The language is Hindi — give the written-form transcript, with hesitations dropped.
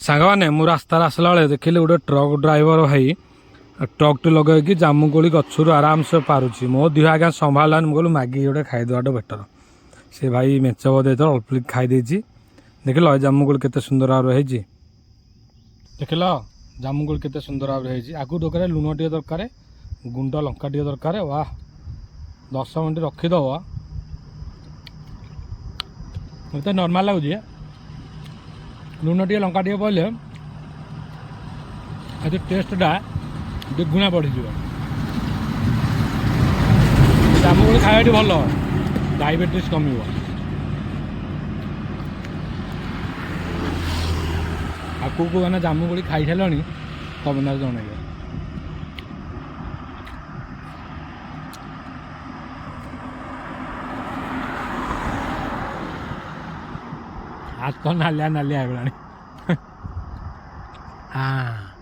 सांगने मु रास्तार आसला बेले देखिली गोटे ट्रक ड्राइवर भाई ट्रकटे लगे जामुकोली गचर आराम से पारुची मो देह आज्ञा संभालानी मुझे मैगी गोटे खाईदेवाटा बेटर से भाई मेच बोधे अल्प खाई देख लो जामुकोली केते सुंदर भाव है देख लो जामुकोली केते सुंदर भाव है आगु दरकार लुण टे दरकार गुंड लंका टे दरकार वाह 10 मिनट रखीदब मत नर्माल लगुच लुण टे लंका टे पड़े आज टेस्टा दुगुणा बढ़ी जामुकोली खाइबा भल डायबिटीज कम आगू को मैंने जामुकोली खाई सारे कमेंट जन हाथ को नालिया नालिया हाँ